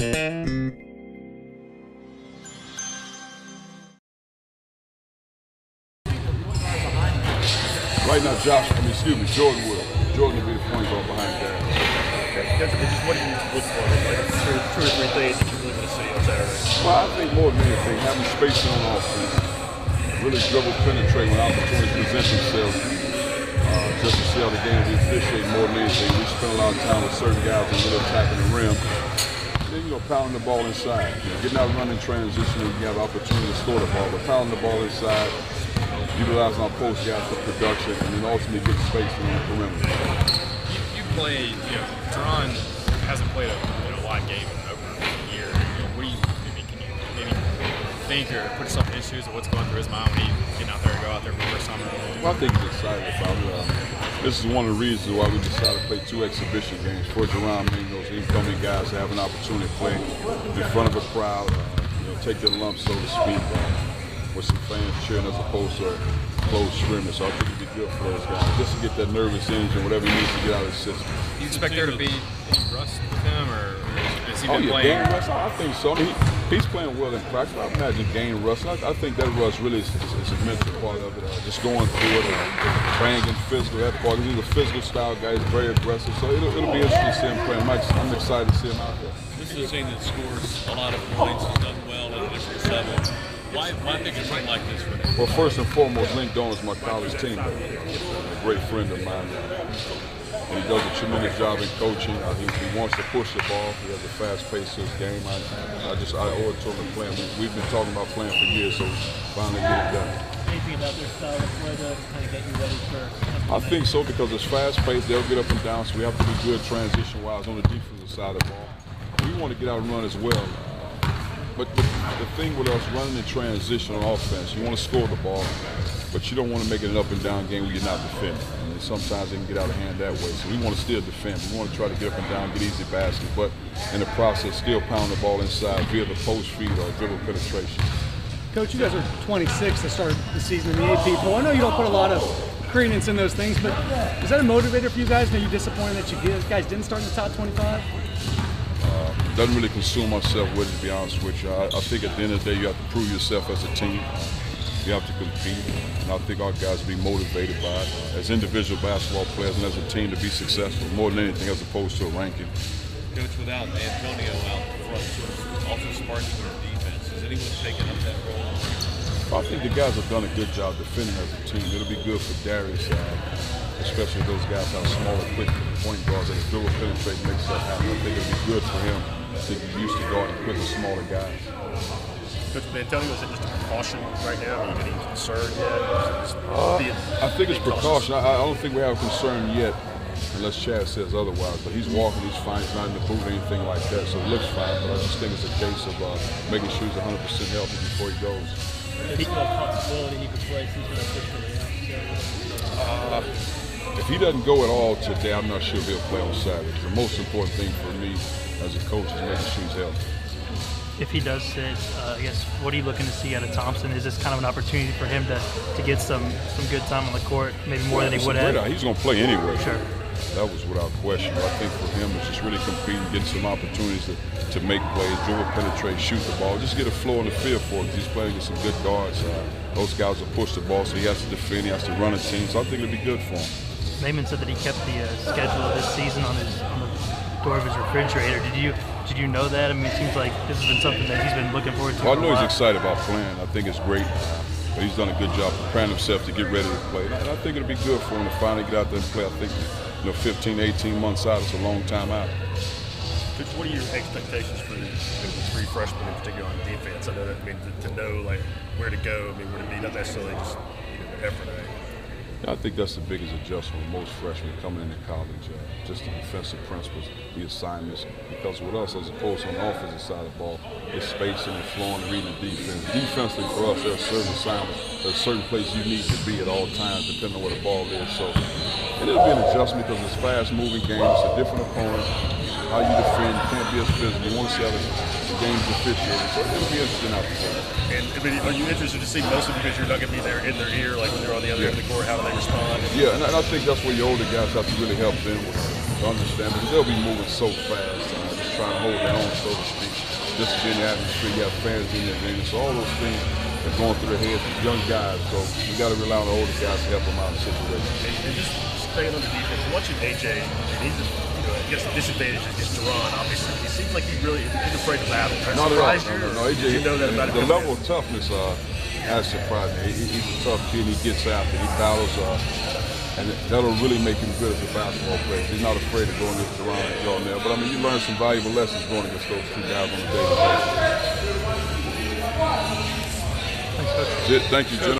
Right now, Jordan will. Jordan will be the point guard behind Darius. What do you look for? Like two or three things that you really want to see on Saturday? Well, I think more than anything, having spacing on offense, really dribble penetrate when opportunities present themselves. Just to see how the game we appreciate more than anything. We spend a lot of time with certain guys and really attacking the rim. Then, pounding the ball inside. Getting out running transition and you have an opportunity to score the ball, but pounding the ball inside, utilizing our post guys for production, and then ultimately get space on the perimeter. You played, Teron hasn't played a live game in over a year. What do you maybe think or put yourself in his shoes of what's going through his mind when he's getting out there and go out there for the first time? Well, I think he's excited about it. This is one of the reasons why we decided to play 2 exhibition games for Jerron, those incoming guys to have an opportunity to play in front of a crowd, take their lumps, so to speak, with some fans cheering as opposed to a closed scrimmage. So I think it'd be good for those guys just to get that nervous energy and whatever he needs to get out of his system. Do you expect there to be any rust with him, or has he been Game playing? rust? I think so. He's playing well in practice. I imagine game rust. I think that rust really is a mental part of it. Just going through it, banging physical. That part. He's a physical style guy. He's very aggressive. So it'll be interesting to see him play. I'm excited to see him out there. This is a team that scores a lot of points. Has done well at a different level. Why pick a team like this for them? Well, first and foremost, Link Doan is my college teammate, a great friend of mine. And he does a tremendous job in coaching. He wants to push the ball. He has a fast pace to his game. I owe it to him to play. We've been talking about playing for years, so finally get it done. Anything about their style of play to kind of get you ready for? I think so, because it's fast paced. They'll get up and down, so we have to be good transition-wise on the defensive side of the ball. We want to get out and run as well. But the thing with us running in transition on offense, you want to score the ball, but you don't want to make it an up and down game where you're not defending. And sometimes they can get out of hand that way. So we want to still defend. We want to try to get up and down, get easy baskets, but in the process, still pound the ball inside via the post feed or dribble penetration. Coach, you guys are 26 to start the season in the AP poll. I know you don't put a lot of credence in those things, but is that a motivator for you guys? Are you disappointed that you guys didn't start in the top 25? Doesn't really consume myself with it, to be honest with you. I think at the end of the day, you have to prove yourself as a team. You have to compete, and I think our guys will be motivated by it as individual basketball players and as a team to be successful, more than anything as opposed to a ranking. Coach, without Antonio out front, also sparking your defense, has anyone taken up that role? I think the guys have done a good job defending as a team. It'll be good for Darius, especially those guys have smaller, quick point guards that dribble penetrate and make stuff happen. I think it'll be good for him. I think he's used to guarding quicker, smaller guys. Coach Antonio, is it just a precaution right now? Are you getting concerned yet? I think it's precaution. I don't think we have concern yet, unless Chad says otherwise. But he's walking, he's fine, he's not in the boot or anything like that, so it looks fine. But I just think it's a case of making sure he's 100% healthy before he goes. Is there a possibility he could play season officially out? If he doesn't go at all today, I'm not sure if he'll play on Saturday. The most important thing for me as a coach is making sure he's healthy. If he does sit, I guess, what are you looking to see out of Thompson? Is this kind of an opportunity for him to get some good time on the court, maybe more than he would have? He's going to play anyway. Sure. That was without question. But I think for him, it's just really competing, getting some opportunities to make plays, dribble, penetrate, shoot the ball, just get a flow in the field for him. He's playing against some good guards. Those guys will push the ball, so he has to defend, he has to run a team. So I think it'll be good for him. Naaman said that he kept the schedule of this season on the door of his refrigerator. Did you know that? I mean, it seems like this has been something that he's been looking forward to. Well, I know he's excited about playing. I think it's great. But he's done a good job preparing himself to get ready to play. And I think it'll be good for him to finally get out there and play. I think 15, 18 months out, it's a long time out. Coach, what are your expectations for the 3 freshmen in particular on defense? I know that, to know where to go, would it be not necessarily just effort? I think that's the biggest adjustment with most freshmen coming into college, just the defensive principles, the assignments. Because with us, as opposed to on the offensive side of the ball, it's spacing and flowing and reading the defense. Defensively for us, there are certain assignments, there's a certain place you need to be at all times, depending on where the ball is. So, and it'll be an adjustment because it's a fast-moving game, it's a different opponent. How you defend, you can't be as physical. You want to see how the game's officiated. So it'll be interesting out there. And are you interested to see mostly because you're not going to be there in their ear, like when they're on the other end of the court, how do they respond? Yeah, and I think that's where your older guys have to really help them to understand because they'll be moving so fast. trying to hold their own, so to speak. Just to be in the atmosphere, you have fans in the arena. So all those things are going through their heads as young guys. So we got to rely on the older guys to help them out in the situation. And just staying on the defense, watching AJ, and he's just, I guess the disadvantage is Duran, obviously. He seems like he's afraid of battle. Not at all. Surprised you? No. AJ, Did you know that about him? the level of toughness has surprised me. He's a tough kid. He gets after it. He battles. And that'll really make him good as a basketball player. He's not afraid of going against Duran and Jordan there. But I mean, you learn some valuable lessons going against those two guys on a daily basis. Thanks, Coach. Thank you, gentlemen.